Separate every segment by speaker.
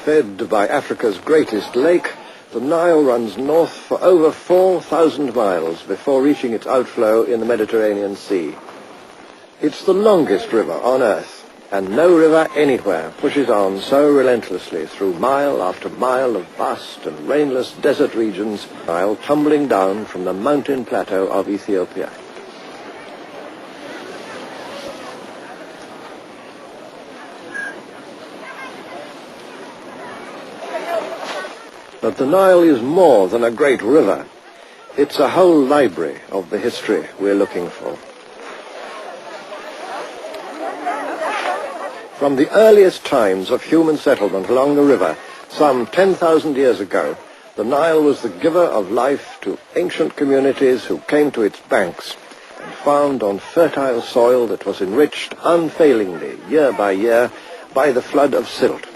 Speaker 1: Fed by Africa's greatest lake, the Nile runs north for over 4,000 miles before reaching its outflow in the Mediterranean Sea. It's the longest river on Earth, and no river anywhere pushes on so relentlessly through mile after mile of vast and rainless desert regions, while tumbling down from the mountain plateau of Ethiopia. But the Nile is more than a great river. It's a whole library of the history we're looking for. From the earliest times of human settlement along the river, some 10,000 years ago, the Nile was the giver of life to ancient communities who came to its banks and found on fertile soil that was enriched unfailingly, year by year, by the flood of silt.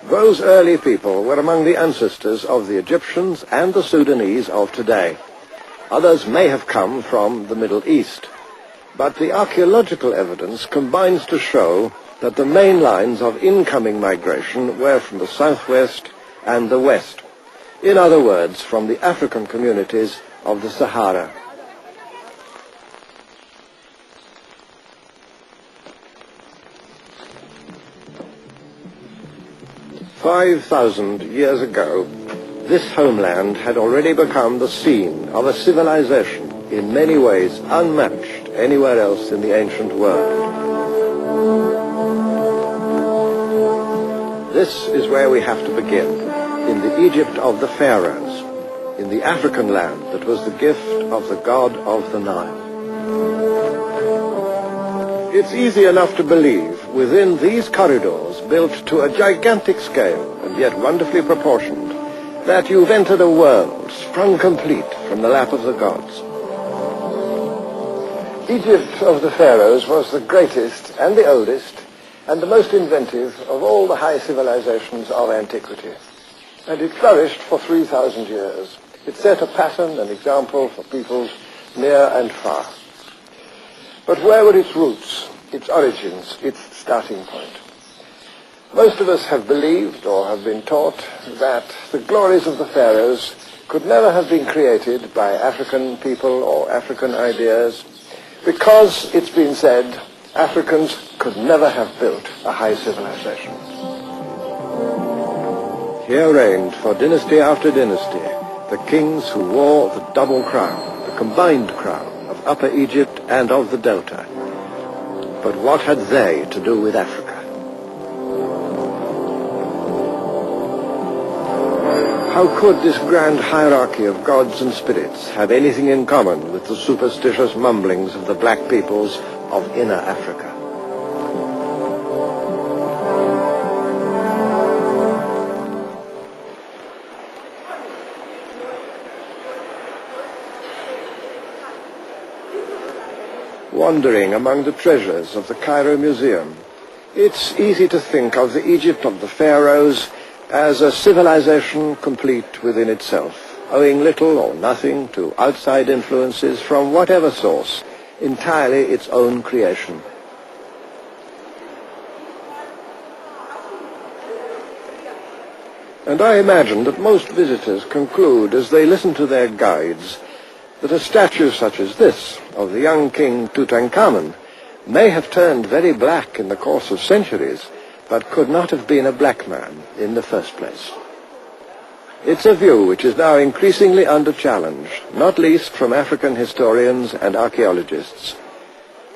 Speaker 1: Those early people were among the ancestors of the Egyptians and the Sudanese of today. Others may have come from the Middle East, but the archaeological evidence combines to show that the main lines of incoming migration were from the southwest and the west. In other words, from the African communities of the Sahara. "5,000 years ago, this homeland had already become the scene of a civilization in many ways unmatched anywhere else in the ancient world. This is where we have to begin, in the Egypt of the pharaohs, in the African land that was the gift of the god of the Nile. It's easy enough to believe within these corridors, built to a gigantic scale and yet wonderfully proportioned, that you've entered a world sprung complete from the lap of the gods. Egypt of the pharaohs was the greatest and the oldest and the most inventive of all the high civilizations of antiquity. And it flourished for 3,000 years. It set a pattern, an example for peoples near and far. But where were its roots, its origins, its starting point? Most of us have believed or have been taught that the glories of the pharaohs could never have been created by African people or African ideas, because it's been said Africans could never have built a high civilization. Here reigned for dynasty after dynasty the kings who wore the double crown, the combined crown of Upper Egypt and of the Delta. But what had they to do with Africa? How could this grand hierarchy of gods and spirits have anything in common with the superstitious mumblings of the black peoples of inner Africa? Wandering among the treasures of the Cairo Museum, it's easy to think of the Egypt of the pharaohs as a civilization complete within itself, owing little or nothing to outside influences from whatever source, entirely its own creation. And I imagine that most visitors conclude as they listen to their guides that a statue such as this of the young king Tutankhamun may have turned very black in the course of centuries, but could not have been a black man in the first place. It's a view which is now increasingly under challenge, not least from African historians and archaeologists.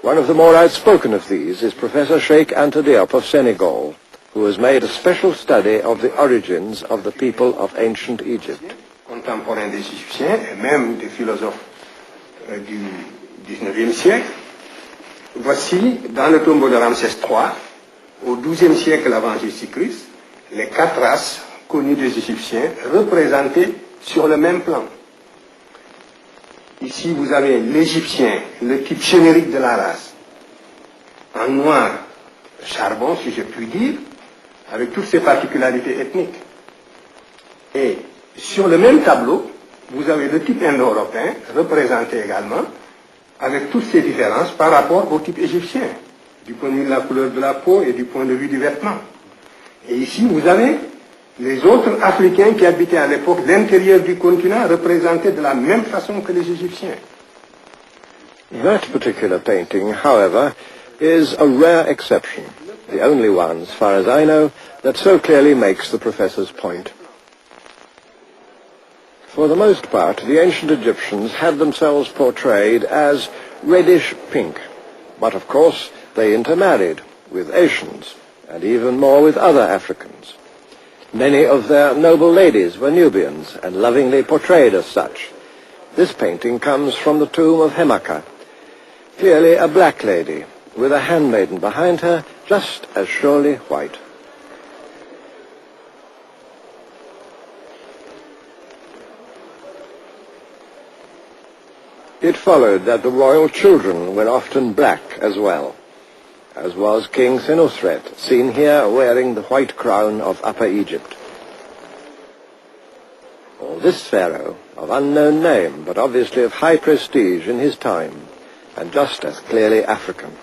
Speaker 1: One of the more outspoken of these is Professor Cheikh Anta Diop of Senegal, who has made a special study of the origins of the people of ancient Egypt.
Speaker 2: Contemporains des Égyptiens et même des philosophes du XIXe siècle, voici dans le tombeau de Ramsès III, au XIIe siècle avant Jésus-Christ, les 4 races connues des Égyptiens représentées sur le même plan. Ici, vous avez l'Égyptien, le type générique de la race, en noir charbon, si je puis dire, avec toutes ses particularités ethniques. Et sur le même tableau, vous avez le type indo-européen représenté également, avec toutes ses différences par rapport au type égyptien, du point de vue de la couleur de la peau et du point de vue du vêtement. Et ici, vous avez les autres Africains qui habitaient à l'époque l'intérieur du continent représentés de la même façon que les Égyptiens.
Speaker 1: That particular painting, however, is a rare exception, the only one, as far as I know, that so clearly makes the professor's point. For the most part, the ancient Egyptians had themselves portrayed as reddish pink, but of course they intermarried with Asians, and even more with other Africans. Many of their noble ladies were Nubians, and lovingly portrayed as such. This painting comes from the tomb of Hemaka, clearly a black lady, with a handmaiden behind her, just as surely white. It followed that the royal children were often black as well, as was King Senusret, seen here wearing the white crown of Upper Egypt. This pharaoh, of unknown name, but obviously of high prestige in his time, and just as clearly African.